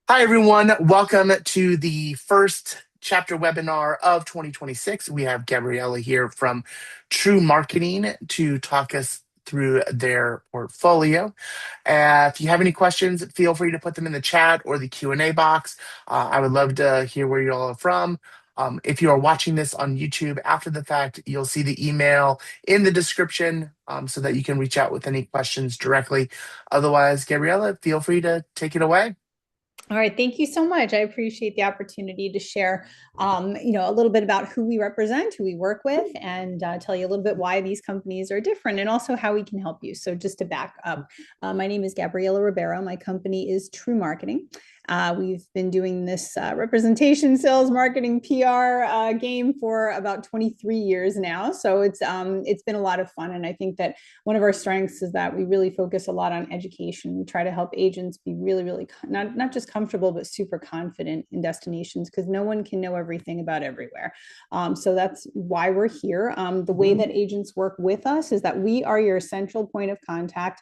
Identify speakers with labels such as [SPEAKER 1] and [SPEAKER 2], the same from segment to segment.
[SPEAKER 1] Hi, everyone. Welcome to the first chapter webinar of 2026. We have Gabriella here from TruMarketing to talk us through their portfolio. If you have any questions, feel free to put them in the chat or the Q&A box. I would love to hear where you all are from. If you are watching this on YouTube after the fact, you'll see the email in the description so that you can reach out with any questions directly. Otherwise, Gabriella, feel free to take it away.
[SPEAKER 2] All right, thank you so much. I appreciate the opportunity to share, a little bit about who we represent, who we work with, and tell you a little bit why these companies are different, and also how we can help you. So, just to back up, my name is Gabriella Ribeiro. My company is TruMarketing. We've been doing this representation, sales, marketing, PR game for about 23 years now. So it's been a lot of fun, and I think that one of our strengths is that we really focus a lot on education. We try to help agents be really not just comfortable but super confident in destinations because no one can know everything about everywhere. So that's why we're here. The way that agents work with us is that we are your central point of contact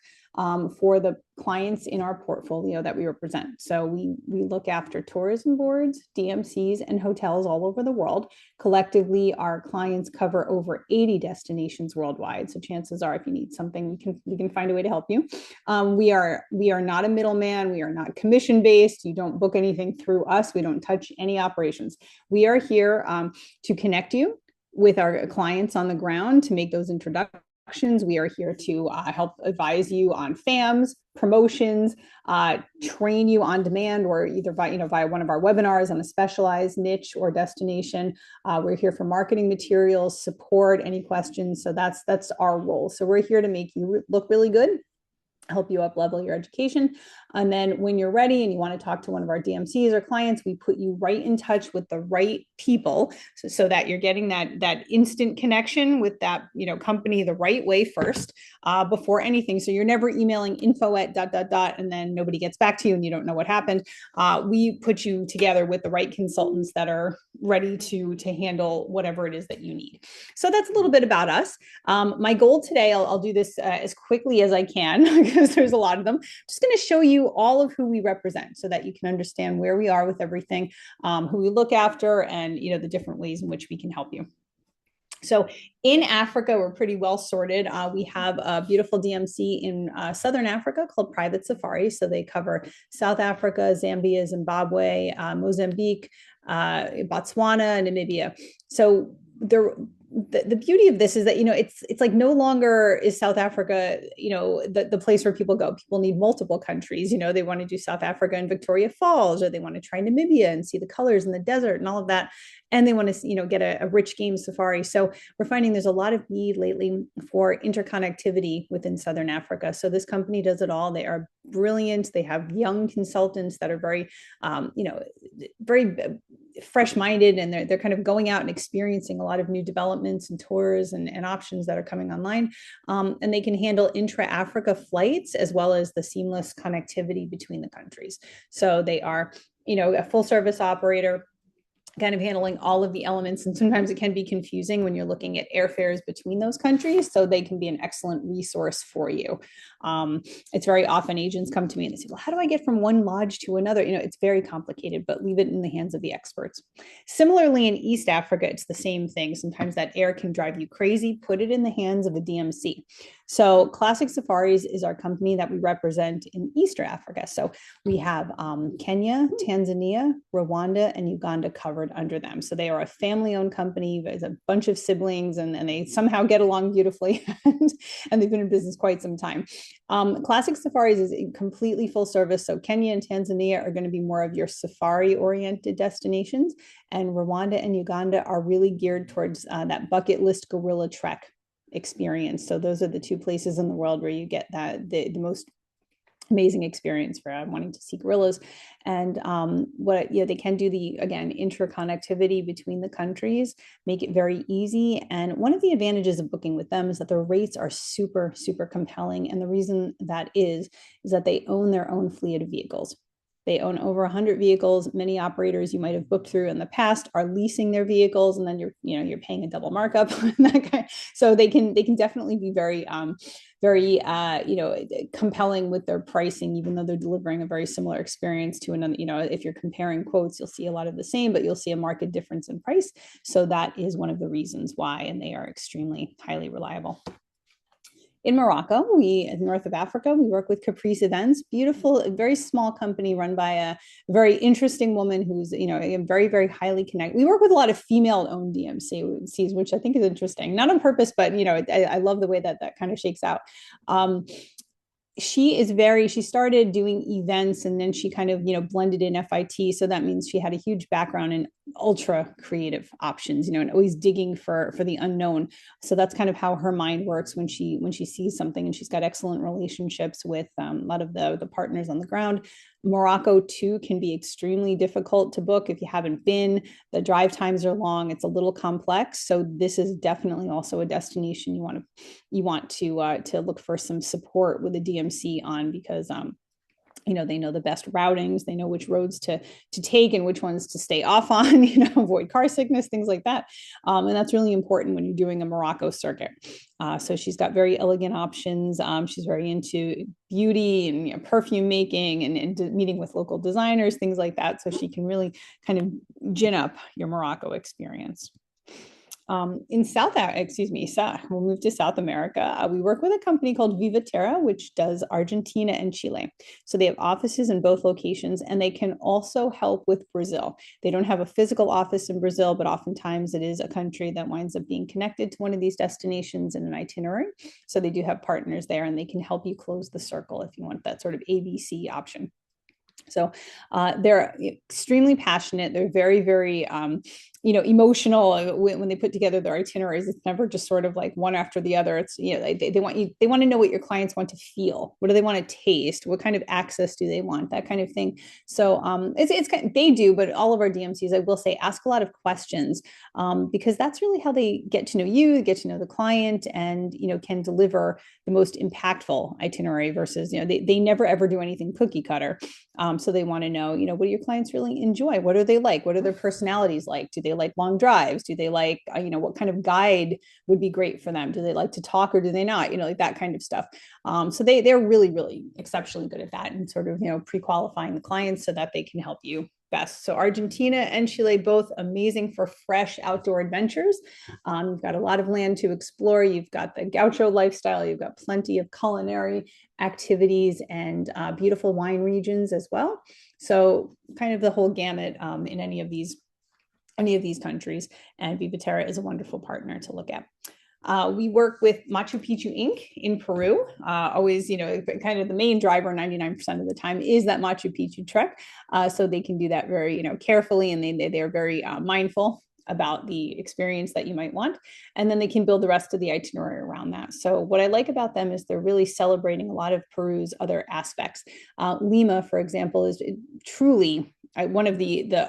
[SPEAKER 2] for the clients in our portfolio that we represent. So we look after tourism boards, DMCs, and hotels all over the world. Collectively, our clients cover over 80 destinations worldwide. So chances are, if you need something, we can find a way to help you. We are not a middleman. We are not commission based. You don't book anything through us. We don't touch any operations. We are here to connect you with our clients on the ground to make those introductions. We are here to help advise you on FAMs, promotions, train you on demand, or either via one of our webinars on a specialized niche or destination. We're here for marketing materials, support, any questions. So that's our role. So we're here to make you look really good, help you up level your education. And then when you're ready and you want to talk to one of our DMCs or clients, we put you right in touch with the right people so that you're getting that instant connection with that company the right way first before anything. So you're never emailing info at ... and then nobody gets back to you and you don't know what happened. We put you together with the right consultants that are ready to handle whatever it is that you need. So that's a little bit about us. My goal today, I'll do this as quickly as I can because there's a lot of them. I'm just going to show you all of who we represent so that you can understand where we are with everything, who we look after, and the different ways in which we can help you. So in Africa, we're pretty well sorted. We have a beautiful DMC in Southern Africa called Private Safari. So they cover South Africa, Zambia, Zimbabwe, Mozambique, Botswana, Namibia. So the beauty of this is that it's like no longer is South Africa the place where people go. People need multiple countries. They want to do South Africa and Victoria Falls, or they want to try Namibia and see the colors in the desert and all of that, and they want to get a rich game safari. So we're finding there's a lot of need lately for interconnectivity within Southern Africa. So this company does it all. They are brilliant. They have young consultants that are very very fresh-minded, and they're kind of going out and experiencing a lot of new developments and tours and options that are coming online. And they can handle intra-Africa flights as well as the seamless connectivity between the countries. So they are a full service operator, kind of handling all of the elements. And sometimes it can be confusing when you're looking at airfares between those countries. So they can be an excellent resource for you. It's very often agents come to me and they say, well, how do I get from one lodge to another? It's very complicated, but leave it in the hands of the experts. Similarly, in East Africa, it's the same thing. Sometimes that air can drive you crazy. Put it in the hands of a DMC. So Classic Safaris is our company that we represent in East Africa. So we have Kenya, Tanzania, Rwanda, and Uganda covered under them. So they are a family-owned company. There's a bunch of siblings, and they somehow get along beautifully, and they've been in business quite some time. Classic Safaris is completely full service. So Kenya and Tanzania are going to be more of your safari-oriented destinations, and Rwanda and Uganda are really geared towards that bucket list gorilla trek experience. So those are the two places in the world where you get the most amazing experience for wanting to see gorillas. And they can do the interconnectivity between the countries, make it very easy. And one of the advantages of booking with them is that their rates are super compelling. And the reason that is that they own their own fleet of vehicles. They own over 100 vehicles. Many operators you might have booked through in the past are leasing their vehicles, and then you're paying a double markup. So they can definitely be very compelling with their pricing, even though they're delivering a very similar experience to another. If you're comparing quotes, you'll see a lot of the same, but you'll see a marked difference in price. So that is one of the reasons why, and they are extremely highly reliable. In Morocco, in north of Africa, we work with Caprice Events, beautiful, very small company run by a very interesting woman who's, very, very highly connected. We work with a lot of female-owned DMCs, which I think is interesting, not on purpose, but, I love the way that kind of shakes out. She started doing events, and then she kind of blended in FIT, so that means she had a huge background in ultra creative options, and always digging for the unknown. So that's kind of how her mind works when she sees something, and she's got excellent relationships with a lot of the partners on the ground. Morocco too can be extremely difficult to book if you haven't been. The drive times are long, it's a little complex, so this is definitely also a destination you want to look for some support with the DMC on, because they know the best routings, they know which roads to take and which ones to stay off on, avoid car sickness, things like that. And that's really important when you're doing a Morocco circuit. So she's got very elegant options. She's very into beauty and perfume making, and meeting with local designers, things like that. So she can really kind of gin up your Morocco experience. We'll move to South America. We work with a company called Viva Terra, which does Argentina and Chile. So they have offices in both locations, and they can also help with Brazil. They don't have a physical office in Brazil, but oftentimes it is a country that winds up being connected to one of these destinations in an itinerary. So they do have partners there, and they can help you close the circle if you want that sort of ABC option. So they're extremely passionate. They're very, very, emotional when they put together their itineraries. It's never just sort of like one after the other. It's, they want to know what your clients want to feel. What do they want to taste? What kind of access do they want? That kind of thing. So they do, but all of our DMCs, I will say, ask a lot of questions, because that's really how they get to know you, get to know the client, and, can deliver the most impactful itinerary versus, they never ever do anything cookie cutter. So they want to know, what do your clients really enjoy? What are they like? What are their personalities like? Do they like long drives? Do they like, what kind of guide would be great for them? Do they like to talk, or do they not? Like that kind of stuff. So they're really, really exceptionally good at that, and sort of, pre-qualifying the clients so that they can help you best. So Argentina and Chile, both amazing for fresh outdoor adventures. You've got a lot of land to explore. You've got the gaucho lifestyle. You've got plenty of culinary activities, and beautiful wine regions as well. So kind of the whole gamut in any of these countries. And Viva Terra is a wonderful partner to look at. We work with Machu Picchu Inc. in Peru. Always, kind of the main driver 99% of the time is that Machu Picchu trek. So they can do that very, carefully, and they're very mindful about the experience that you might want. And then they can build the rest of the itinerary around that. So what I like about them is they're really celebrating a lot of Peru's other aspects. Lima, for example, is truly one of the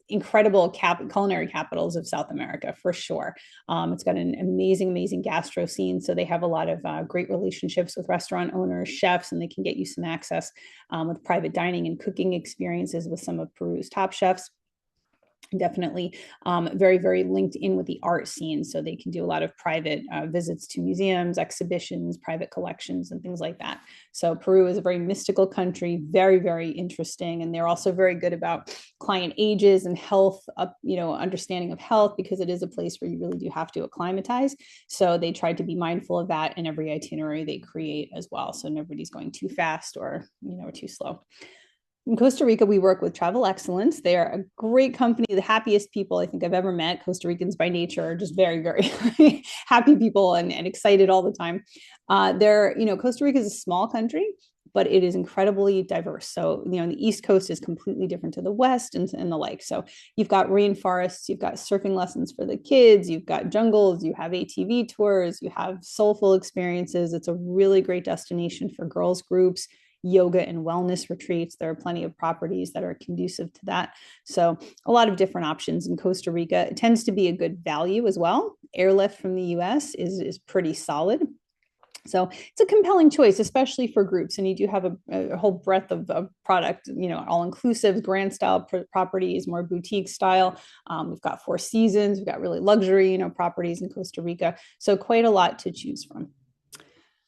[SPEAKER 2] incredible culinary capitals of South America, for sure. It's got an amazing gastro scene. So they have a lot of great relationships with restaurant owners, chefs, and they can get you some access with private dining and cooking experiences with some of Peru's top chefs. Definitely very, very linked in with the art scene. So they can do a lot of private visits to museums, exhibitions, private collections, and things like that. So Peru is a very mystical country, very, very interesting. And they're also very good about client ages and health, understanding of health, because it is a place where you really do have to acclimatize. So they try to be mindful of that in every itinerary they create as well. So nobody's going too fast or, too slow. In Costa Rica, we work with Travel Excellence. They are a great company, the happiest people I think I've ever met. Costa Ricans by nature are just very, very happy people, and excited all the time. Costa Rica is a small country, but it is incredibly diverse. So, the East Coast is completely different to the West, and the like. So you've got rainforests, you've got surfing lessons for the kids, you've got jungles, you have ATV tours, you have soulful experiences. It's a really great destination for girls groups, yoga and wellness retreats. There are plenty of properties that are conducive to that. So a lot of different options in Costa Rica. It tends to be a good value as well. Airlift from the US is pretty solid. So it's a compelling choice, especially for groups. And you do have a whole breadth of product, all inclusive, grand style properties, more boutique style. We've got Four Seasons, we've got really luxury, properties in Costa Rica. So quite a lot to choose from.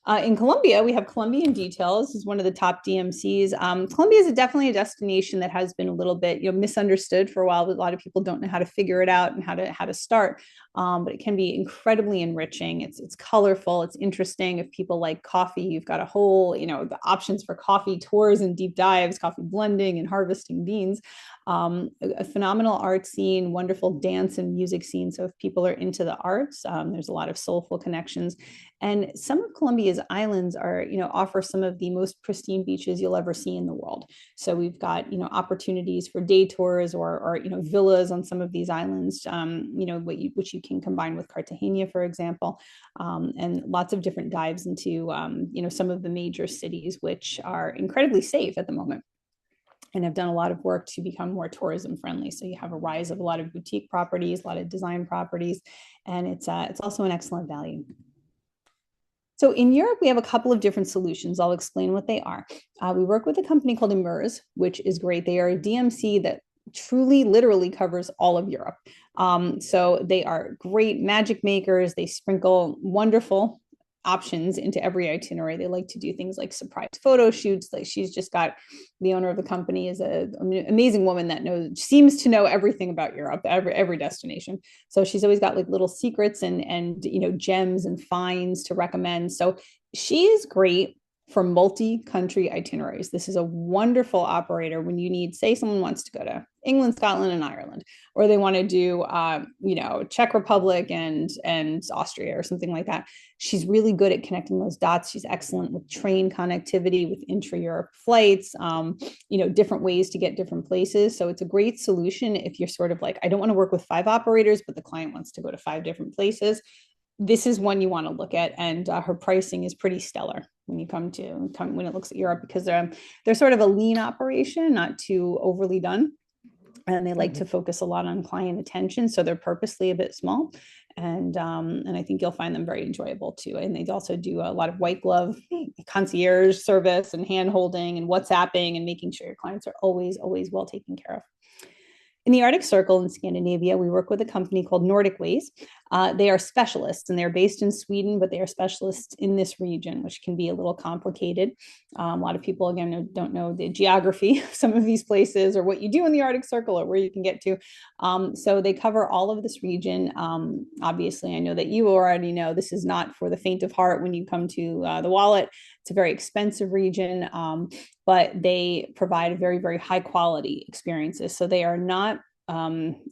[SPEAKER 2] In Colombia, we have Colombian Detail. This is one of the top DMCs. Colombia is definitely a destination that has been a little bit, misunderstood for a while. But a lot of people don't know how to figure it out and how to start. But it can be incredibly enriching. It's colorful. It's interesting. If people like coffee, you've got a whole, the options for coffee tours and deep dives, coffee blending and harvesting beans. A phenomenal art scene, wonderful dance and music scene. So if people are into the arts, there's a lot of soulful connections. And some of Colombia's islands offer some of the most pristine beaches you'll ever see in the world. So we've got, opportunities for day tours or villas on some of these islands, which you can combine with Cartagena, for example, and lots of different dives into, some of the major cities, which are incredibly safe at the moment and have done a lot of work to become more tourism friendly. So you have a rise of a lot of boutique properties, a lot of design properties, and it's also an excellent value. So in Europe, we have a couple of different solutions. I'll explain what they are. We work with a company called Emerz, which is great. They are a DMC that truly, literally covers all of Europe. So they are great magic makers. They sprinkle wonderful options into every itinerary. They like to do things like surprise photo shoots. Like she's just got the owner of the company is an amazing woman that seems to know everything about Europe, every destination. So she's always got like little secrets and gems and finds to recommend. So she is great for multi-country itineraries. This is a wonderful operator when you need, say, someone wants to go to England, Scotland, and Ireland, or they want to do, Czech Republic and Austria or something like that. She's really good at connecting those dots. She's excellent with train connectivity, with intra-Europe flights, different ways to get different places. So it's a great solution if you're sort of like, I don't want to work with 5 operators, but the client wants to go to 5 different places. This is one you want to look at, and her pricing is pretty stellar when it looks at Europe, because they're sort of a lean operation, not too overly done, and they like to focus a lot on client attention, so they're purposely a bit small, and I think you'll find them very enjoyable too. And they also do a lot of white glove concierge service and hand holding and WhatsApping and making sure your clients are always well taken care of. In the Arctic Circle in Scandinavia, we work with a company called Nordic Ways. They are specialists, and they're based in Sweden, but they are specialists in this region, which can be a little complicated. A lot of people, again, don't know the geography of some of these places or what you do in the Arctic Circle or where you can get to. So they cover all of this region. Obviously, I know that you already know this is not for the faint of heart when you come to the wallet. It's a very expensive region, but they provide very, very high quality experiences. So they are not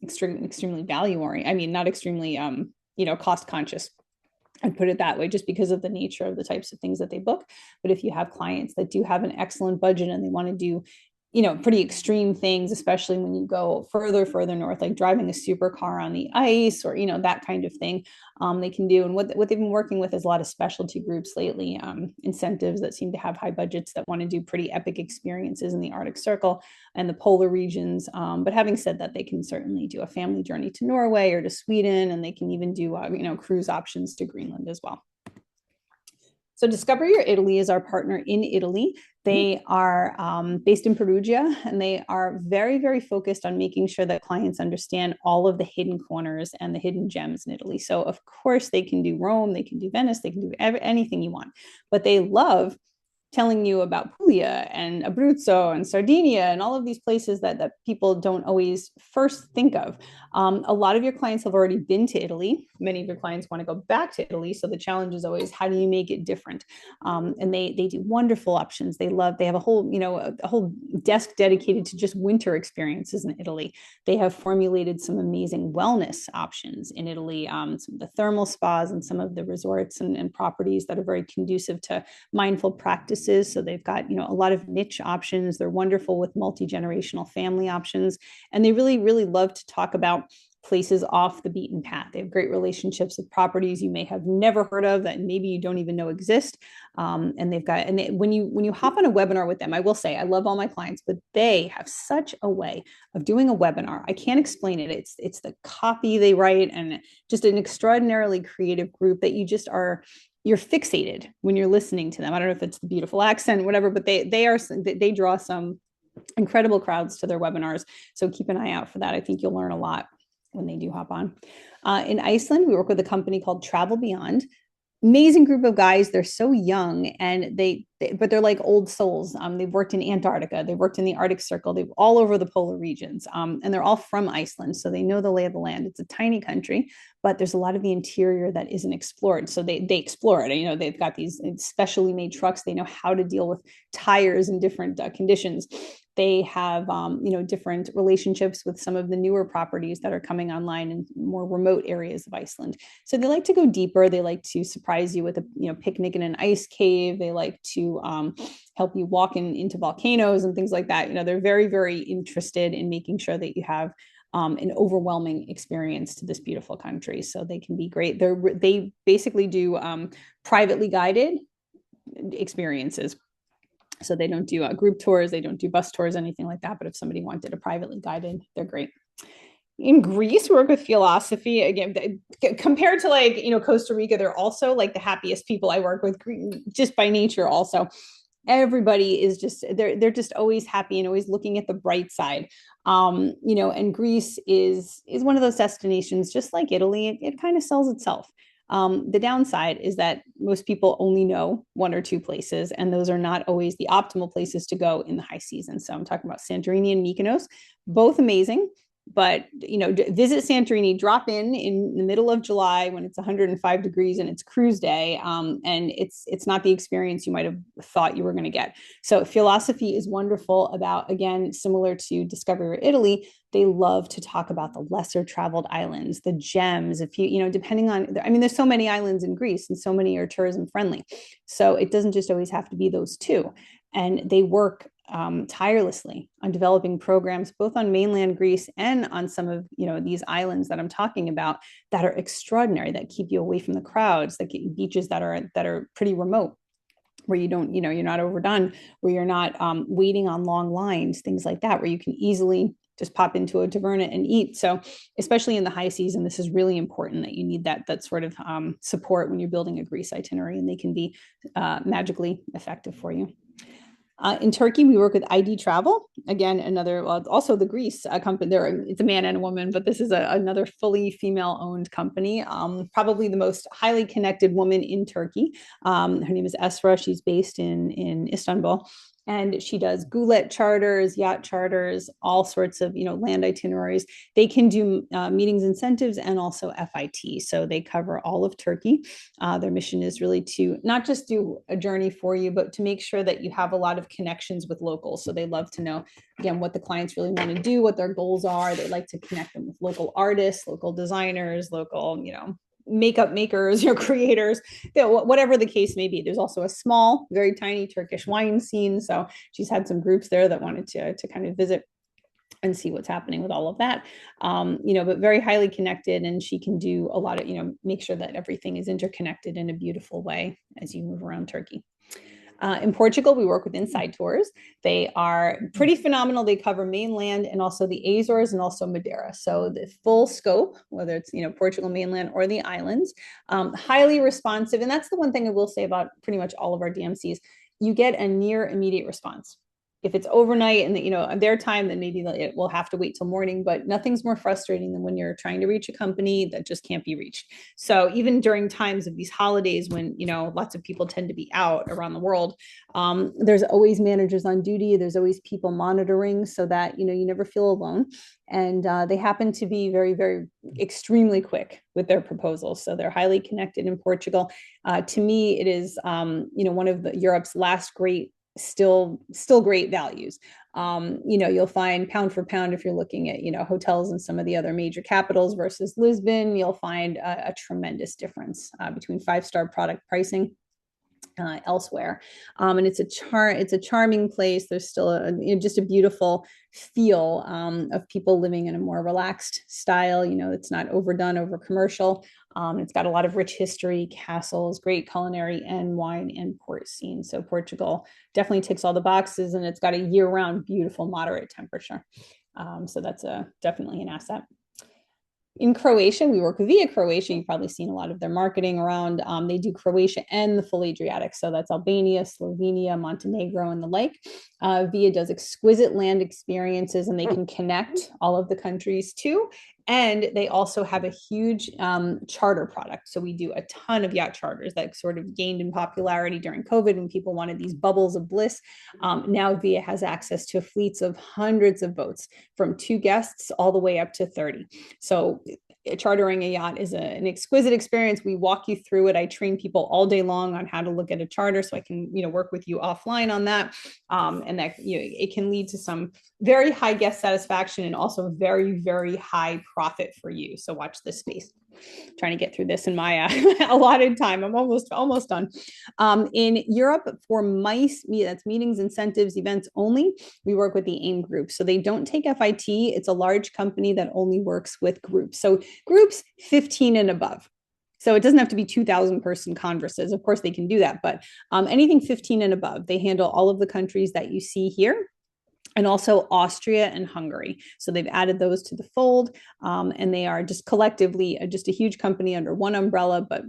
[SPEAKER 2] extremely value oriented. I mean, not extremely, cost conscious. I'd put it that way, just because of the nature of the types of things that they book. But if you have clients that do have an excellent budget and they want to do pretty extreme things, especially when you go further north, like driving a supercar on the ice or, that kind of thing, they can do. And what they've been working with is a lot of specialty groups lately, incentives that seem to have high budgets that want to do pretty epic experiences in the Arctic Circle and the polar regions. But having said that, they can certainly do a family journey to Norway or to Sweden, and they can even do, cruise options to Greenland as well. So Discover Your Italy is our partner in Italy. They are based in Perugia, and they are very, very focused on making sure that clients understand all of the hidden corners and the hidden gems in Italy. So of course they can do Rome, they can do Venice, they can do anything you want, but they love telling you about Puglia and Abruzzo and Sardinia and all of these places that people don't always first think of. A lot of your clients have already been to Italy. Many of your clients want to go back to Italy. So the challenge is always, how do you make it different? And they do wonderful options. They have a whole, a whole desk dedicated to just winter experiences in Italy. They have formulated some amazing wellness options in Italy, some of the thermal spas and some of the resorts and properties that are very conducive to mindful practices. So they've got, a lot of niche options. They're wonderful with multi-generational family options. And they really, really love to talk about places off the beaten path. They have great relationships with properties you may have never heard of that maybe you don't even know exist. And they've got, when you hop on a webinar with them, I will say, I love all my clients, but they have such a way of doing a webinar. I can't explain it. It's the copy they write, and just an extraordinarily creative group that you just are you're fixated when you're listening to them. I don't know if it's the beautiful accent, whatever, but they draw some incredible crowds to their webinars. So keep an eye out for that. I think you'll learn a lot when they do hop on. In Iceland, we work with a company called Travel Beyond. Amazing group of guys. They're so young, and but they're like old souls. They've worked in Antarctica, they've worked in the Arctic Circle, they've all over the polar regions, and they're all from Iceland, so they know the lay of the land. It's a tiny country, but there's a lot of the interior that isn't explored. So they explore it. You know, they've got these specially made trucks. They know how to deal with tires in different conditions. They have, different relationships with some of the newer properties that are coming online in more remote areas of Iceland. So they like to go deeper. They like to surprise you with a picnic in an ice cave. They like to help you walk into volcanoes and things like that. They're very, very interested in making sure that you have an overwhelming experience to this beautiful country. So they can be great. They basically do privately guided experiences. So they don't do group tours, they don't do bus tours, anything like that. But if somebody wanted a privately guided, they're great. In Greece, we work with Philosophy. Again, compared to Costa Rica, they're also like the happiest people I work with, just by nature. Also, everybody is just they're just always happy and always looking at the bright side. And Greece is one of those destinations, just like Italy. It kind of sells itself. The downside is that most people only know one or two places, and those are not always the optimal places to go in the high season. So I'm talking about Santorini and Mykonos, both amazing. But visit Santorini, drop in the middle of July when it's 105 degrees and it's cruise day, and it's not the experience you might have thought you were going to get. So Philosophy is wonderful about, again, similar to Discovery or Italy, they love to talk about the lesser traveled islands, the gems. If depending on, I mean, there's so many islands in Greece and so many are tourism friendly. So it doesn't just always have to be those two. And they work tirelessly on developing programs both on mainland Greece and on some of these islands that I'm talking about that are extraordinary, that keep you away from the crowds, that get beaches that are pretty remote, where you don't, you're not overdone, where you're not waiting on long lines, things like that, where you can easily just pop into a taverna and eat. So especially in the high season, this is really important, that you need that sort of support when you're building a Greece itinerary, and they can be magically effective for you. In Turkey, we work with ID Travel. Again, also the Greece company. It's a man and a woman, but this is another fully female-owned company. Probably the most highly connected woman in Turkey. Her name is Esra. She's based in Istanbul. And she does gulet charters, yacht charters, all sorts of land itineraries. They can do meetings, incentives, and also FIT. So they cover all of Turkey. Their mission is really to not just do a journey for you, but to make sure that you have a lot of connections with locals. So they love to know, again, what the clients really want to do, what their goals are. They like to connect them with local artists, local designers, local makeup makers, creators, whatever the case may be. There's also a small, very tiny Turkish wine scene. So she's had some groups there that wanted to kind of visit and see what's happening with all of that. But very highly connected, and she can do a lot of, make sure that everything is interconnected in a beautiful way as you move around Turkey. In Portugal, we work with Inside Tours. They are pretty phenomenal. They cover mainland and also the Azores and also Madeira. So the full scope, whether it's Portugal mainland or the islands, highly responsive. And that's the one thing I will say about pretty much all of our DMCs. You get a near immediate response. If it's overnight and their time, then maybe it will have to wait till morning. But nothing's more frustrating than when you're trying to reach a company that just can't be reached. So even during times of these holidays, when lots of people tend to be out around the world, there's always managers on duty. There's always people monitoring, so that you never feel alone. And they happen to be very, very extremely quick with their proposals. So they're highly connected in Portugal. To me, it is one of Europe's last great, still great values. You'll find pound for pound, if you're looking at hotels in some of the other major capitals versus Lisbon, you'll find a tremendous difference between 5-star product pricing elsewhere. And it's a charming place. There's still just a beautiful feel of people living in a more relaxed style. It's not overdone, over commercial. It's got a lot of rich history, castles, great culinary and wine and port scene. So Portugal definitely ticks all the boxes, and it's got a year-round beautiful moderate temperature. So that's definitely an asset. In Croatia, we work with Via Croatia. You've probably seen a lot of their marketing around. They do Croatia and the full Adriatic. So that's Albania, Slovenia, Montenegro, and the like. Via does exquisite land experiences, and they can connect all of the countries too. And they also have a huge charter product. So we do a ton of yacht charters that sort of gained in popularity during COVID when people wanted these bubbles of bliss. Now Via has access to fleets of hundreds of boats from 2 guests all the way up to 30. So chartering a yacht is an exquisite experience. We walk you through it. I train people all day long on how to look at a charter, so I can work with you offline on that, and that it can lead to some very high guest satisfaction and also very, very high profit for you. So watch this space. I'm trying to get through this in my allotted time. I'm almost done. In Europe, for MICE, that's meetings, incentives, events only, we work with the AIM group. So they don't take FIT. It's a large company that only works with groups. So groups 15 and above. So it doesn't have to be 2,000 person congresses. Of course, they can do that, but anything 15 and above, they handle all of the countries that you see here, and also Austria and Hungary. So they've added those to the fold, and they are just collectively just a huge company under one umbrella, but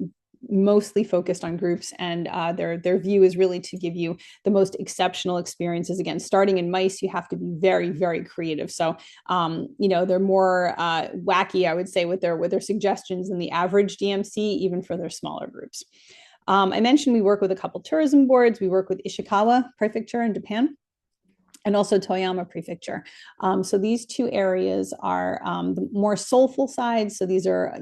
[SPEAKER 2] mostly focused on groups. And their view is really to give you the most exceptional experiences. Again, starting in MICE, you have to be very, very creative. So they're more wacky, I would say, with their suggestions than the average DMC, even for their smaller groups. I mentioned we work with a couple tourism boards. We work with Ishikawa Prefecture in Japan, and also Toyama Prefecture. So these two areas are the more soulful side. So these are,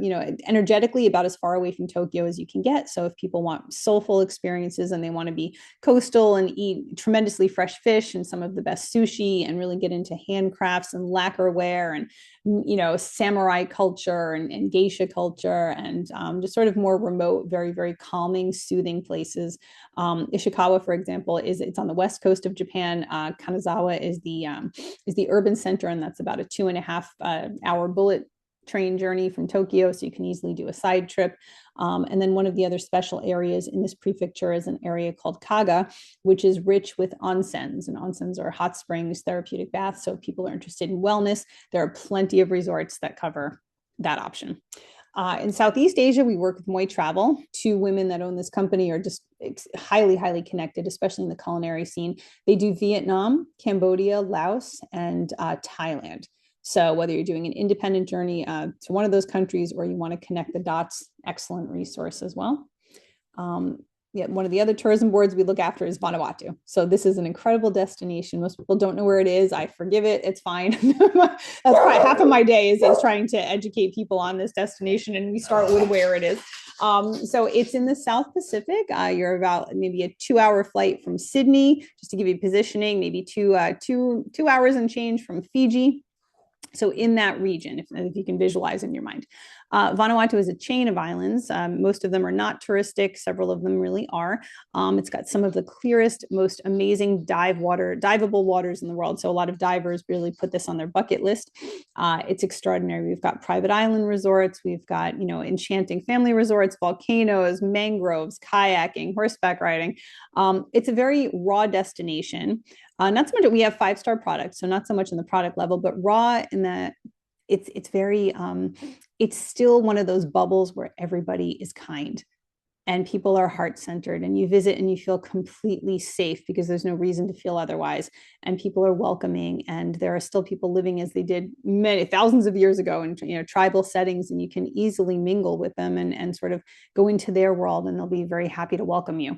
[SPEAKER 2] energetically about as far away from Tokyo as you can get. So if people want soulful experiences and they want to be coastal and eat tremendously fresh fish and some of the best sushi and really get into handcrafts and lacquerware and, samurai culture and geisha culture and just sort of more remote, very, very calming, soothing places. Ishikawa, for example, it's on the west coast of Japan. Kanazawa is the urban center, and that's about a 2.5 hour bullet train journey from Tokyo, so you can easily do a side trip. And then one of the other special areas in this prefecture is an area called Kaga, which is rich with onsens. And onsens are hot springs, therapeutic baths. So if people are interested in wellness, there are plenty of resorts that cover that option. In Southeast Asia, we work with Moi Travel. Two women that own this company are just highly, highly connected, especially in the culinary scene. They do Vietnam, Cambodia, Laos, and Thailand. So whether you're doing an independent journey to one of those countries or you want to connect the dots, excellent resource as well. One of the other tourism boards we look after is Vanuatu. So this is an incredible destination. Most people don't know where it is. I forgive it. It's fine. That's probably half of my day is trying to educate people on this destination, and we start with where it is. So it's in the South Pacific. You're about maybe a 2-hour flight from Sydney, just to give you positioning, maybe two hours and change from Fiji. So in that region, if you can visualize in your mind. Vanuatu is a chain of islands. Most of them are not touristic. Several of them really are. It's got some of the clearest, most amazing diveable waters in the world. So a lot of divers really put this on their bucket list. It's extraordinary. We've got private island resorts. We've got, enchanting family resorts, volcanoes, mangroves, kayaking, horseback riding. It's a very raw destination. Not so much that we have 5-star products, so not so much in the product level, but raw in that it's very it's still one of those bubbles where everybody is kind and people are heart-centered, and you visit and you feel completely safe because there's no reason to feel otherwise, and people are welcoming, and there are still people living as they did many thousands of years ago in tribal settings, and you can easily mingle with them and sort of go into their world, and they'll be very happy to welcome you.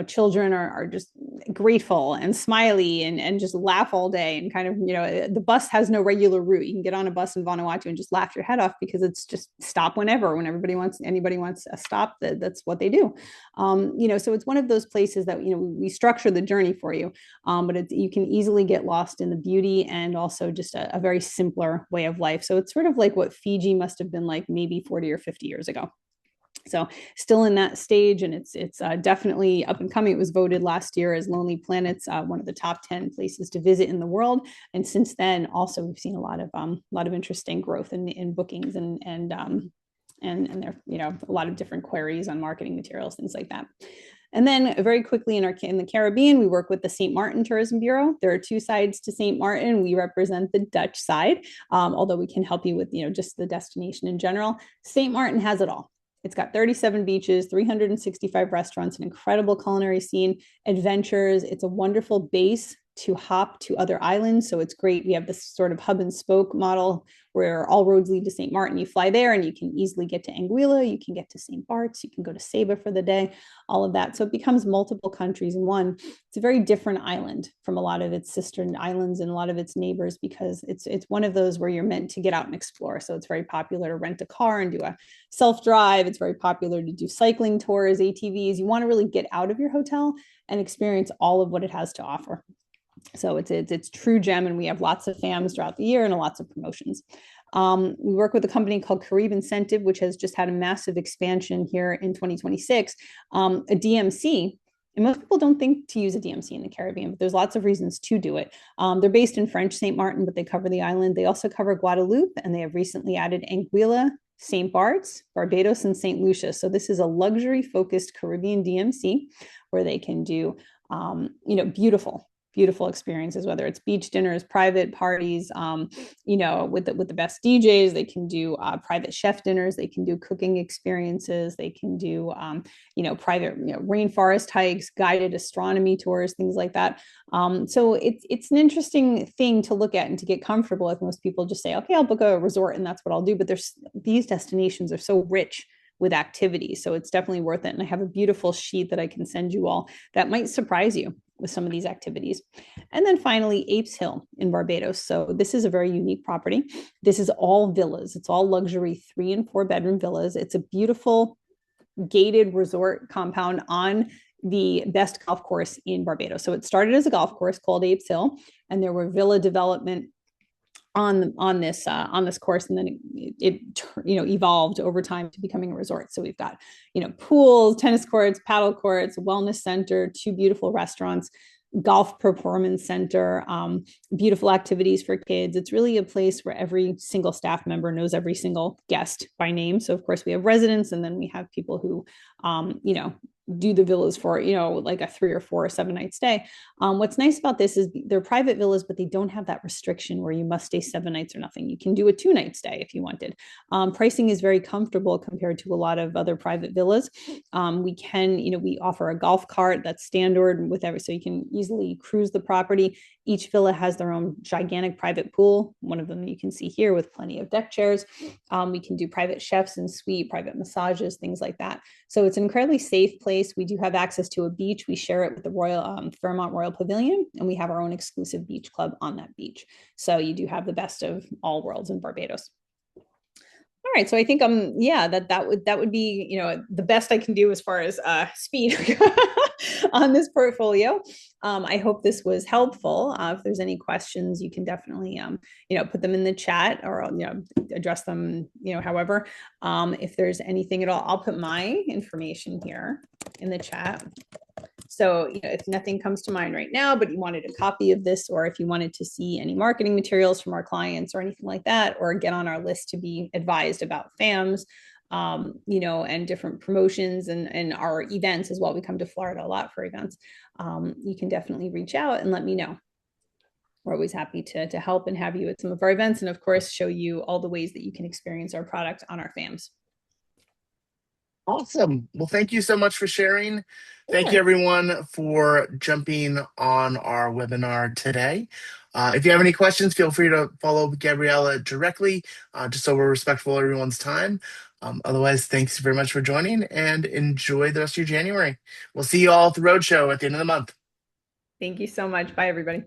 [SPEAKER 2] Children are just grateful and smiley and just laugh all day, and kind of, the bus has no regular route. You can get on a bus in Vanuatu and just laugh your head off because it's just stop when anybody wants a stop, that's what they do. So it's one of those places that, we structure the journey for you, but you can easily get lost in the beauty and also just a very simpler way of life. So it's sort of like what Fiji must have been like maybe 40 or 50 years ago. So still in that stage, and it's definitely up and coming. It was voted last year as Lonely Planet's one of the top 10 places to visit in the world. And since then, also we've seen a lot of interesting growth in bookings and there, a lot of different queries on marketing materials, things like that. And then very quickly in the Caribbean, we work with the St. Martin Tourism Bureau. There are two sides to St. Martin. We represent the Dutch side, although we can help you with just the destination in general. St. Martin has it all. It's got 37 beaches, 365 restaurants, an incredible culinary scene, adventures. It's a wonderful base to hop to other islands. So it's great. We have this sort of hub and spoke model where all roads lead to St. Martin. You fly there and you can easily get to Anguilla, you can get to St. Bart's, you can go to Saba for the day, all of that. So it becomes multiple countries in one. It's a very different island from a lot of its sister islands and a lot of its neighbors because it's one of those where you're meant to get out and explore. So it's very popular to rent a car and do a self-drive. It's very popular to do cycling tours, ATVs. You want to really get out of your hotel and experience all of what it has to offer. So it's true gem, and we have lots of FAMs throughout the year and lots of promotions. We work with a company called Carib Incentive, which has just had a massive expansion here in 2026. A DMC, and most people don't think to use a DMC in the Caribbean, but there's lots of reasons to do it. They're based in French St. Martin, but they cover the island. They also cover Guadeloupe, and they have recently added Anguilla, St. Bart's, Barbados, and St. Lucia. So this is a luxury-focused Caribbean DMC where they can do, beautiful experiences, whether it's beach dinners, private parties, with the best DJs. They can do private chef dinners. They can do cooking experiences. They can do, private, rainforest hikes, guided astronomy tours, things like that. So it's an interesting thing to look at and to get comfortable with. Most people just say, okay, I'll book a resort and that's what I'll do. But these destinations are so rich with activity. So it's definitely worth it. And I have a beautiful sheet that I can send you all that might surprise you with some of these activities. And then finally, Apes Hill in Barbados. So this is a very unique property. This is all villas. It's all luxury 3 and 4 bedroom villas. It's a beautiful gated resort compound on the best golf course in Barbados. So it started as a golf course called Apes Hill, and there were villa development on this course, and then it evolved over time to becoming a resort. So we've got pools, tennis courts, paddle courts, wellness center, 2 beautiful restaurants, golf performance center, beautiful activities for kids. It's really a place where every single staff member knows every single guest by name. So of course we have residents, and then we have people who do the villas for like a 3 or 4 or 7 night stay. What's nice about this is they're private villas, but they don't have that restriction where you must stay 7 nights or nothing. You can do a 2 night stay if you wanted. Pricing is very comfortable compared to a lot of other private villas. We offer a golf cart that's standard with so you can easily cruise the property. Each villa has their own gigantic private pool, one of them you can see here with plenty of deck chairs. We can do private chefs and suite, private massages, things like that. So it's an incredibly safe place. We do have access to a beach. We share it with the Royal Fairmont Royal Pavilion, and we have our own exclusive beach club on that beach. So you do have the best of all worlds in Barbados. All right, so I think that would be the best I can do as far as speed on this portfolio. I hope this was helpful. If there's any questions, you can definitely put them in the chat or address them however. If there's anything at all, I'll put my information here in the chat. So, if nothing comes to mind right now, but you wanted a copy of this, or if you wanted to see any marketing materials from our clients or anything like that, or get on our list to be advised about FAMs, and different promotions and our events as well. We come to Florida a lot for events. You can definitely reach out and let me know. We're always happy to help and have you at some of our events, and of course, show you all the ways that you can experience our product on our FAMs.
[SPEAKER 1] Awesome. Well, thank you so much for sharing. Thank you, everyone, for jumping on our webinar today. If you have any questions, feel free to follow Gabriella directly, just so we're respectful of everyone's time. Otherwise, thanks very much for joining, and enjoy the rest of your January. We'll see you all at the roadshow at the end of the month.
[SPEAKER 2] Thank you so much. Bye, everybody.